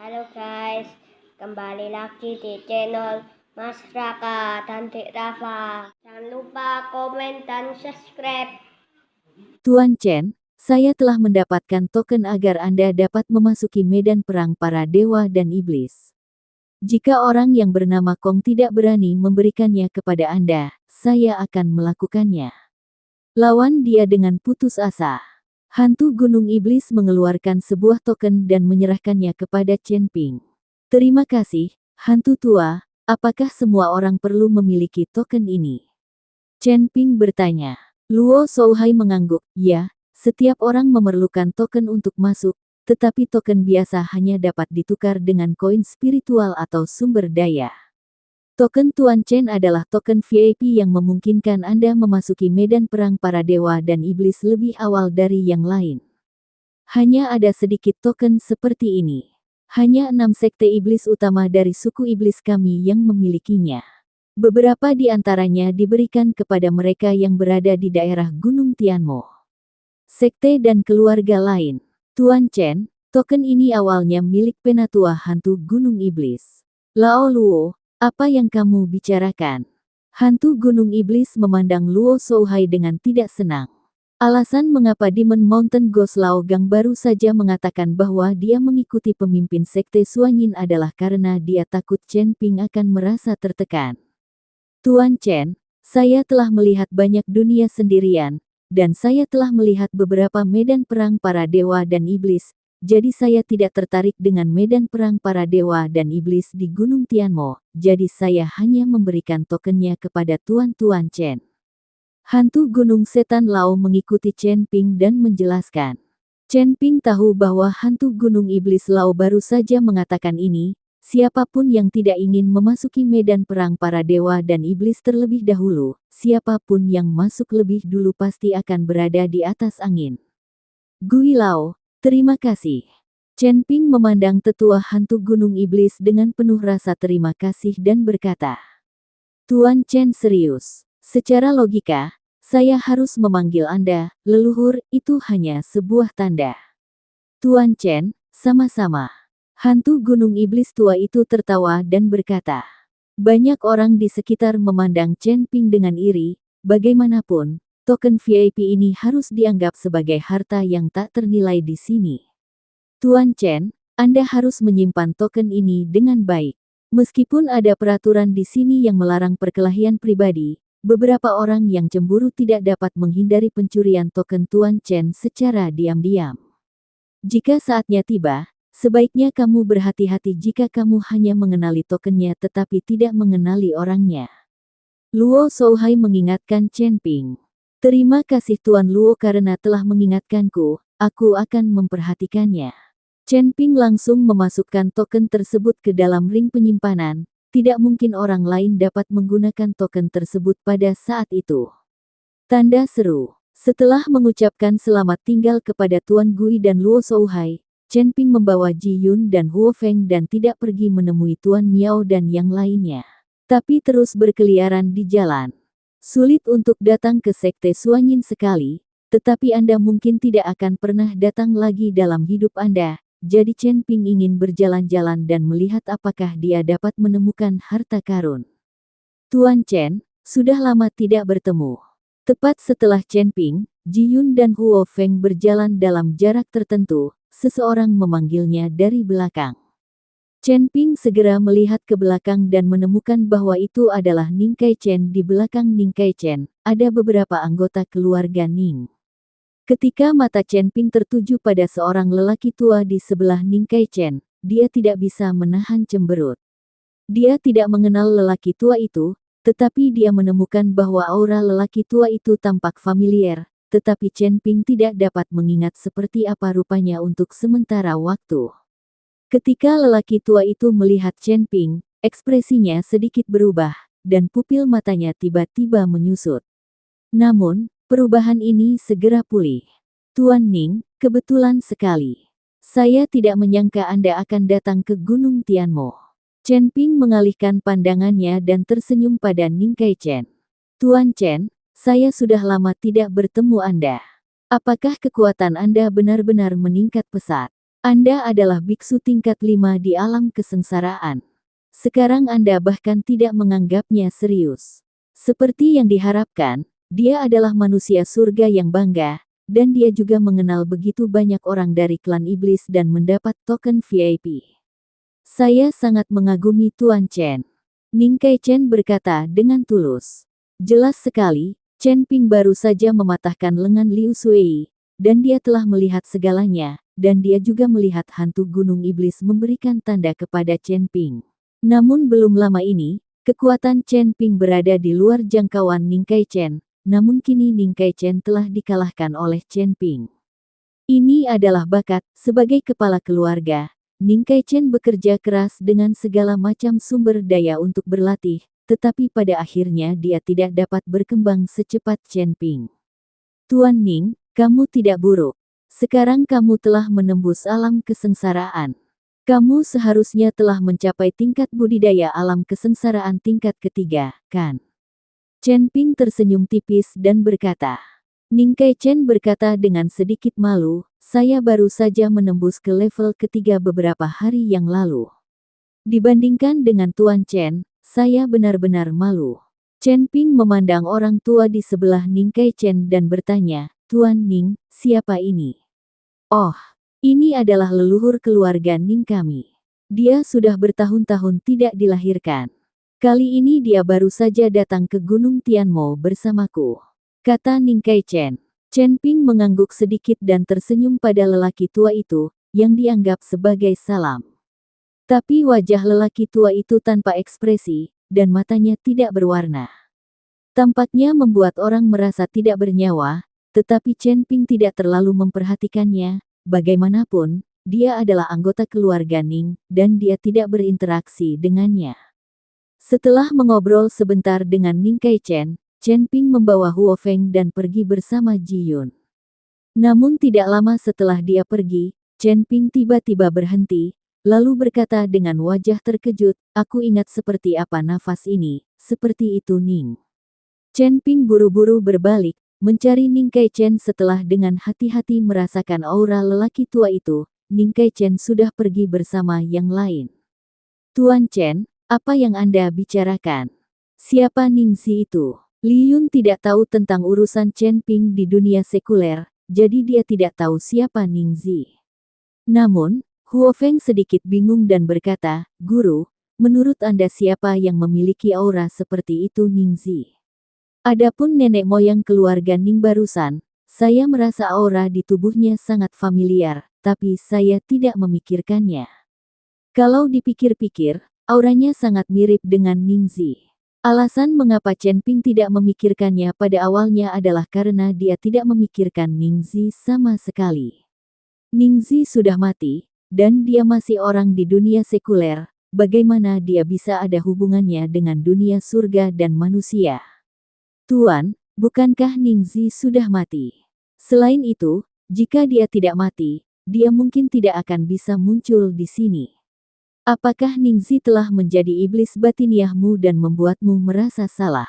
Halo guys, kembali lagi di channel Mas Raka dan Dek Rafa. Jangan lupa komen dan subscribe. Tuan Chen, saya telah mendapatkan token agar Anda dapat memasuki medan perang para dewa dan iblis. Jika orang yang bernama Kong tidak berani memberikannya kepada Anda, saya akan melakukannya. Lawan dia dengan putus asa. Hantu Gunung Iblis mengeluarkan sebuah token dan menyerahkannya kepada Chen Ping. Terima kasih, hantu tua. Apakah semua orang perlu memiliki token ini? Chen Ping bertanya. Luo Shouhai mengangguk. Ya, setiap orang memerlukan token untuk masuk, tetapi token biasa hanya dapat ditukar dengan koin spiritual atau sumber daya. Token Tuan Chen adalah token VIP yang memungkinkan Anda memasuki medan perang para dewa dan iblis lebih awal dari yang lain. Hanya ada sedikit token seperti ini. Hanya 6 sekte iblis utama dari suku iblis kami yang memilikinya. Beberapa di antaranya diberikan kepada mereka yang berada di daerah Gunung Tianmo. Sekte dan keluarga lain. Tuan Chen, token ini awalnya milik penatua hantu Gunung Iblis. Lao Luo, apa yang kamu bicarakan? Hantu Gunung Iblis memandang Luo Shouhai dengan tidak senang. Alasan mengapa Demon Mountain Ghost Lao Gang baru saja mengatakan bahwa dia mengikuti pemimpin sekte Suanyin adalah karena dia takut Chen Ping akan merasa tertekan. Tuan Chen, saya telah melihat banyak dunia sendirian, dan saya telah melihat beberapa medan perang para dewa dan iblis, jadi saya tidak tertarik dengan medan perang para dewa dan iblis di Gunung Tianmo, jadi saya hanya memberikan tokennya kepada Tuan Chen. Hantu Gunung Setan Lao mengikuti Chen Ping dan menjelaskan. Chen Ping tahu bahwa hantu Gunung Iblis Lao baru saja mengatakan ini. Siapapun yang tidak ingin memasuki medan perang para dewa dan iblis terlebih dahulu, siapapun yang masuk lebih dulu pasti akan berada di atas angin. Gui Lao, terima kasih. Chen Ping memandang tetua hantu gunung iblis dengan penuh rasa terima kasih dan berkata, Tuan Chen serius. Secara logika, saya harus memanggil Anda, leluhur, itu hanya sebuah tanda. Tuan Chen, sama-sama. Hantu gunung iblis tua itu tertawa dan berkata, banyak orang di sekitar memandang Chen Ping dengan iri, bagaimanapun, token VIP ini harus dianggap sebagai harta yang tak ternilai di sini. Tuan Chen, Anda harus menyimpan token ini dengan baik. Meskipun ada peraturan di sini yang melarang perkelahian pribadi, beberapa orang yang cemburu tidak dapat menghindari pencurian token Tuan Chen secara diam-diam. Jika saatnya tiba, sebaiknya kamu berhati-hati jika kamu hanya mengenali tokennya tetapi tidak mengenali orangnya. Luo Shouhai mengingatkan Chen Ping. Terima kasih Tuan Luo karena telah mengingatkanku, aku akan memperhatikannya. Chen Ping langsung memasukkan token tersebut ke dalam ring penyimpanan, tidak mungkin orang lain dapat menggunakan token tersebut pada saat itu. Tanda seru. Setelah mengucapkan selamat tinggal kepada Tuan Gui dan Luo Shouhai, Chen Ping membawa Ji Yun dan Huo Feng dan tidak pergi menemui Tuan Miao dan yang lainnya. Tapi terus berkeliaran di jalan. Sulit untuk datang ke sekte Suanyin sekali, tetapi Anda mungkin tidak akan pernah datang lagi dalam hidup Anda, jadi Chen Ping ingin berjalan-jalan dan melihat apakah dia dapat menemukan harta karun. Tuan Chen, sudah lama tidak bertemu. Tepat setelah Chen Ping, Ji Yun dan Huo Feng berjalan dalam jarak tertentu, seseorang memanggilnya dari belakang. Chen Ping segera melihat ke belakang dan menemukan bahwa itu adalah Ning Kai Chen. Di belakang Ning Kai Chen, ada beberapa anggota keluarga Ning. Ketika mata Chen Ping tertuju pada seorang lelaki tua di sebelah Ning Kai Chen, dia tidak bisa menahan cemberut. Dia tidak mengenal lelaki tua itu, tetapi dia menemukan bahwa aura lelaki tua itu tampak familiar, tetapi Chen Ping tidak dapat mengingat seperti apa rupanya untuk sementara waktu. Ketika lelaki tua itu melihat Chen Ping, ekspresinya sedikit berubah, dan pupil matanya tiba-tiba menyusut. Namun, perubahan ini segera pulih. Tuan Ning, kebetulan sekali. Saya tidak menyangka Anda akan datang ke Gunung Tianmo. Chen Ping mengalihkan pandangannya dan tersenyum pada Ning Kai Chen. Tuan Chen, saya sudah lama tidak bertemu Anda. Apakah kekuatan Anda benar-benar meningkat pesat? Anda adalah biksu tingkat 5 di alam kesengsaraan. Sekarang Anda bahkan tidak menganggapnya serius. Seperti yang diharapkan, dia adalah manusia surga yang bangga, dan dia juga mengenal begitu banyak orang dari klan iblis dan mendapat token VIP. Saya sangat mengagumi Tuan Chen. Ning Kai Chen berkata dengan tulus. Jelas sekali, Chen Ping baru saja mematahkan lengan Liu Sui, dan dia telah melihat segalanya, dan dia juga melihat hantu gunung iblis memberikan tanda kepada Chen Ping. Namun belum lama ini, kekuatan Chen Ping berada di luar jangkauan Ning Kai Chen, namun kini Ning Kai Chen telah dikalahkan oleh Chen Ping. Ini adalah bakat, sebagai kepala keluarga, Ning Kai Chen bekerja keras dengan segala macam sumber daya untuk berlatih, tetapi pada akhirnya dia tidak dapat berkembang secepat Chen Ping. Tuan Ning, kamu tidak buruk. Sekarang kamu telah menembus alam kesengsaraan. Kamu seharusnya telah mencapai tingkat budidaya alam kesengsaraan tingkat ketiga, kan? Chen Ping tersenyum tipis dan berkata. Ning Kai Chen berkata dengan sedikit malu, saya baru saja menembus ke level ketiga beberapa hari yang lalu. Dibandingkan dengan Tuan Chen, saya benar-benar malu. Chen Ping memandang orang tua di sebelah Ning Kai Chen dan bertanya, Tuan Ning, siapa ini? Oh, ini adalah leluhur keluarga Ning kami. Dia sudah bertahun-tahun tidak dilahirkan. Kali ini dia baru saja datang ke Gunung Tianmo bersamaku, kata Ning Kai Chen. Chen Ping mengangguk sedikit dan tersenyum pada lelaki tua itu, yang dianggap sebagai salam. Tapi wajah lelaki tua itu tanpa ekspresi, dan matanya tidak berwarna. Tampaknya membuat orang merasa tidak bernyawa, tetapi Chen Ping tidak terlalu memperhatikannya. Bagaimanapun, dia adalah anggota keluarga Ning, dan dia tidak berinteraksi dengannya. Setelah mengobrol sebentar dengan Ning Kai Chen, Chen Ping membawa Huo Feng dan pergi bersama Ji Yun. Namun tidak lama setelah dia pergi, Chen Ping tiba-tiba berhenti, lalu berkata dengan wajah terkejut, aku ingat seperti apa nafas ini, seperti itu Ning. Chen Ping buru-buru berbalik, mencari Ning Kai Chen setelah dengan hati-hati merasakan aura lelaki tua itu, Ning Kai Chen sudah pergi bersama yang lain. Tuan Chen, apa yang Anda bicarakan? Siapa Ningzi itu? Li Yun tidak tahu tentang urusan Chen Ping di dunia sekuler, jadi dia tidak tahu siapa Ningzi. Namun, Huo Feng sedikit bingung dan berkata, Guru, menurut Anda siapa yang memiliki aura seperti itu Ningzi? Adapun nenek moyang keluarga Ning barusan, saya merasa aura di tubuhnya sangat familiar, tapi saya tidak memikirkannya. Kalau dipikir-pikir, auranya sangat mirip dengan Ningzi. Alasan mengapa Chen Ping tidak memikirkannya pada awalnya adalah karena dia tidak memikirkan Ningzi sama sekali. Ningzi sudah mati, dan dia masih orang di dunia sekuler, bagaimana dia bisa ada hubungannya dengan dunia surga dan manusia? Tuan, bukankah Ningzi sudah mati? Selain itu, jika dia tidak mati, dia mungkin tidak akan bisa muncul di sini. Apakah Ningzi telah menjadi iblis batiniahmu dan membuatmu merasa salah?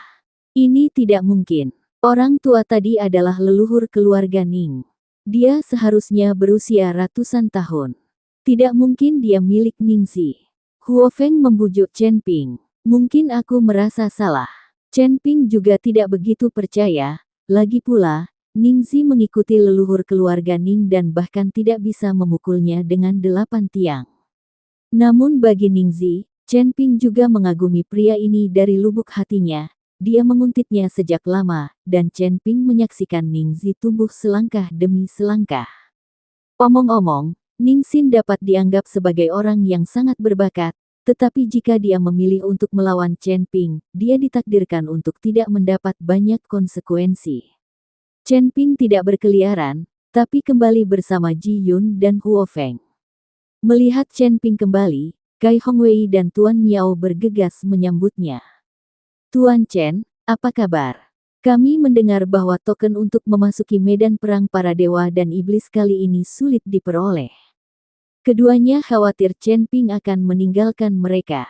Ini tidak mungkin. Orang tua tadi adalah leluhur keluarga Ning. Dia seharusnya berusia ratusan tahun. Tidak mungkin dia milik Ningzi. Huo Feng membujuk Chen Ping. Mungkin aku merasa salah. Chen Ping juga tidak begitu percaya, lagi pula, Ningzi mengikuti leluhur keluarga Ning dan bahkan tidak bisa memukulnya dengan 8 tiang. Namun bagi Ningzi, Chen Ping juga mengagumi pria ini dari lubuk hatinya, dia menguntitnya sejak lama, dan Chen Ping menyaksikan Ningzi tumbuh selangkah demi selangkah. Omong-omong, Ningxin dapat dianggap sebagai orang yang sangat berbakat, tetapi jika dia memilih untuk melawan Chen Ping, dia ditakdirkan untuk tidak mendapat banyak konsekuensi. Chen Ping tidak berkeliaran, tapi kembali bersama Ji Yun dan Huo Feng. Melihat Chen Ping kembali, Kai Hongwei dan Tuan Miao bergegas menyambutnya. Tuan Chen, apa kabar? Kami mendengar bahwa token untuk memasuki medan perang para dewa dan iblis kali ini sulit diperoleh. Keduanya khawatir Chen Ping akan meninggalkan mereka.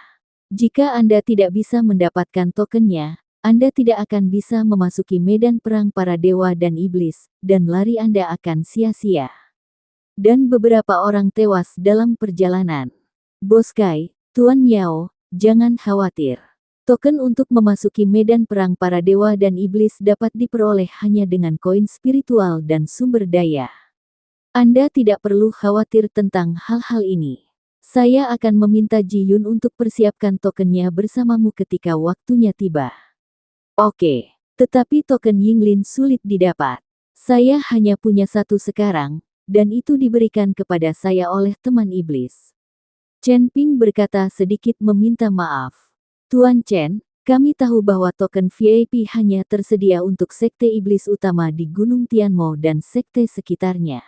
Jika Anda tidak bisa mendapatkan tokennya, Anda tidak akan bisa memasuki medan perang para dewa dan iblis, dan lari Anda akan sia-sia. dan beberapa orang tewas dalam perjalanan. Bos Kai, Tuan Miao, jangan khawatir. Token untuk memasuki medan perang para dewa dan iblis dapat diperoleh hanya dengan koin spiritual dan sumber daya. Anda tidak perlu khawatir tentang hal-hal ini. Saya akan meminta Ji Yun untuk persiapkan tokennya bersamamu ketika waktunya tiba. Oke, tetapi token Yinglin sulit didapat. Saya hanya punya satu sekarang, dan itu diberikan kepada saya oleh teman iblis. Chen Ping berkata sedikit meminta maaf. Tuan Chen, kami tahu bahwa token VIP hanya tersedia untuk sekte iblis utama di Gunung Tianmo dan sekte sekitarnya.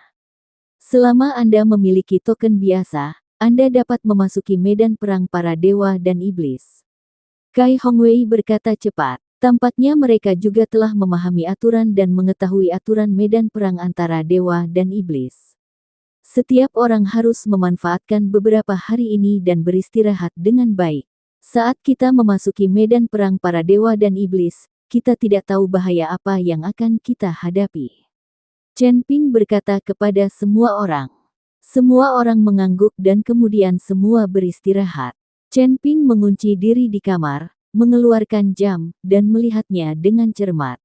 Selama Anda memiliki token biasa, Anda dapat memasuki medan perang para dewa dan iblis. Kai Hongwei berkata cepat. Tampaknya mereka juga telah memahami aturan dan mengetahui aturan medan perang antara dewa dan iblis. Setiap orang harus memanfaatkan beberapa hari ini dan beristirahat dengan baik. Saat kita memasuki medan perang para dewa dan iblis, kita tidak tahu bahaya apa yang akan kita hadapi. Chen Ping berkata kepada semua orang. Semua orang mengangguk dan kemudian semua beristirahat. Chen Ping mengunci diri di kamar, mengeluarkan jam, dan melihatnya dengan cermat.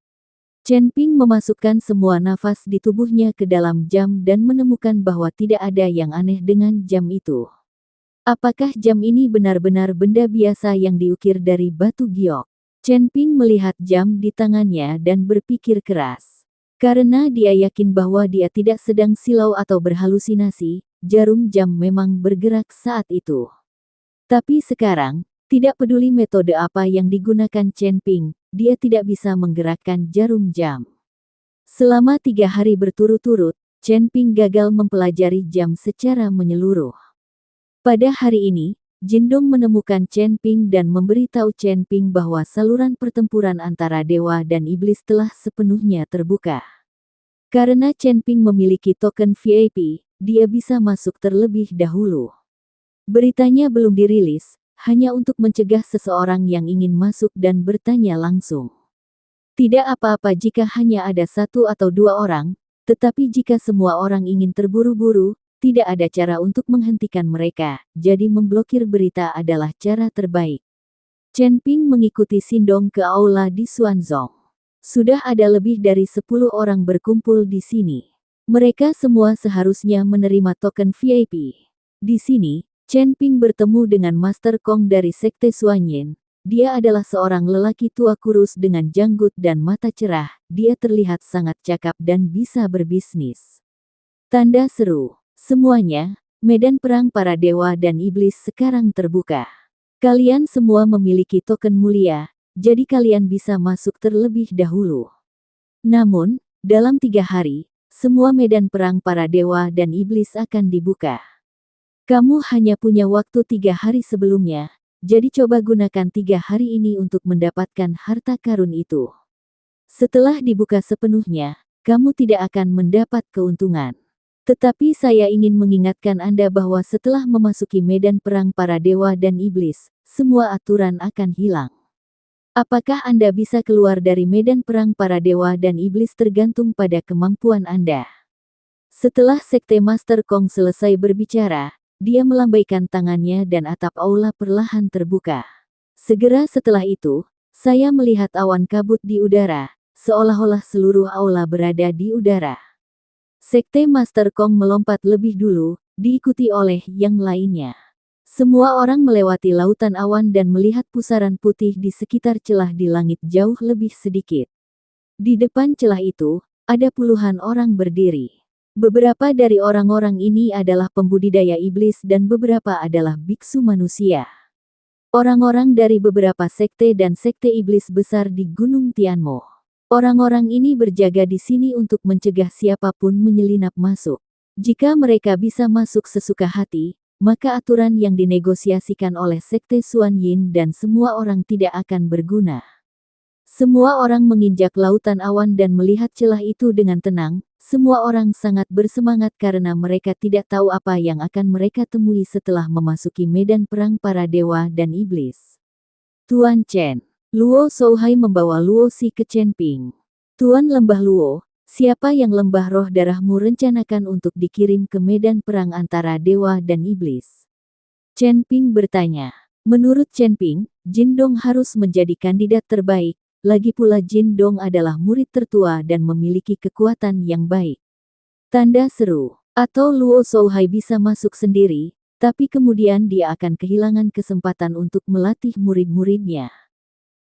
Chen Ping memasukkan semua nafas di tubuhnya ke dalam jam dan menemukan bahwa tidak ada yang aneh dengan jam itu. Apakah jam ini benar-benar benda biasa yang diukir dari batu giok? Chen Ping melihat jam di tangannya dan berpikir keras. Karena dia yakin bahwa dia tidak sedang silau atau berhalusinasi, jarum jam memang bergerak saat itu. Tapi sekarang, tidak peduli metode apa yang digunakan Chen Ping, dia tidak bisa menggerakkan jarum jam. Selama 3 hari berturut-turut, Chen Ping gagal mempelajari jam secara menyeluruh. Pada hari ini, Jindong menemukan Chen Ping dan memberitahu Chen Ping bahwa saluran pertempuran antara dewa dan iblis telah sepenuhnya terbuka. Karena Chen Ping memiliki token VIP, dia bisa masuk terlebih dahulu. Beritanya belum dirilis, hanya untuk mencegah seseorang yang ingin masuk dan bertanya langsung. Tidak apa-apa jika hanya ada 1 atau 2 orang, tetapi jika semua orang ingin terburu-buru, tidak ada cara untuk menghentikan mereka, jadi memblokir berita adalah cara terbaik. Chen Ping mengikuti Sindong ke aula di Xuanzong. Sudah ada lebih dari 10 orang berkumpul di sini. Mereka semua seharusnya menerima token VIP. Di sini, Chen Ping bertemu dengan Master Kong dari Sekte Xuanyin. Dia adalah seorang lelaki tua kurus dengan janggut dan mata cerah. Dia terlihat sangat cakap dan bisa berbisnis. Tanda seru. Semuanya, medan perang para dewa dan iblis sekarang terbuka. Kalian semua memiliki token mulia, jadi kalian bisa masuk terlebih dahulu. Namun, dalam 3 hari, semua medan perang para dewa dan iblis akan dibuka. Kamu hanya punya waktu 3 hari sebelumnya, jadi coba gunakan 3 hari ini untuk mendapatkan harta karun itu. Setelah dibuka sepenuhnya, kamu tidak akan mendapat keuntungan. Tetapi saya ingin mengingatkan Anda bahwa setelah memasuki medan perang para dewa dan iblis, semua aturan akan hilang. Apakah Anda bisa keluar dari medan perang para dewa dan iblis tergantung pada kemampuan Anda. Setelah Sekte Master Kong selesai berbicara, dia melambaikan tangannya dan atap aula perlahan terbuka. Segera setelah itu, saya melihat awan kabut di udara, seolah-olah seluruh aula berada di udara. Sekte Master Kong melompat lebih dulu, diikuti oleh yang lainnya. Semua orang melewati lautan awan dan melihat pusaran putih di sekitar celah di langit jauh lebih sedikit. Di depan celah itu, ada puluhan orang berdiri. Beberapa dari orang-orang ini adalah pembudidaya iblis dan beberapa adalah biksu manusia. Orang-orang dari beberapa sekte dan sekte iblis besar di Gunung Tianmo. Orang-orang ini berjaga di sini untuk mencegah siapapun menyelinap masuk. Jika mereka bisa masuk sesuka hati, maka aturan yang dinegosiasikan oleh Sekte Xuanyin dan semua orang tidak akan berguna. Semua orang menginjak lautan awan dan melihat celah itu dengan tenang. Semua orang sangat bersemangat karena mereka tidak tahu apa yang akan mereka temui setelah memasuki medan perang para dewa dan iblis. Tuan Chen. Luo Shouhai membawa Luo Si ke Chen Ping. Tuan Lembah Luo, Siapa yang lembah roh darahmu rencanakan untuk dikirim ke medan perang antara dewa dan iblis? Chen Ping bertanya. Menurut Chen Ping, Jin Dong harus menjadi kandidat terbaik, lagi pula Jin Dong adalah murid tertua dan memiliki kekuatan yang baik. Tanda seru. Atau Luo Shouhai bisa masuk sendiri, tapi kemudian dia akan kehilangan kesempatan untuk melatih murid-muridnya.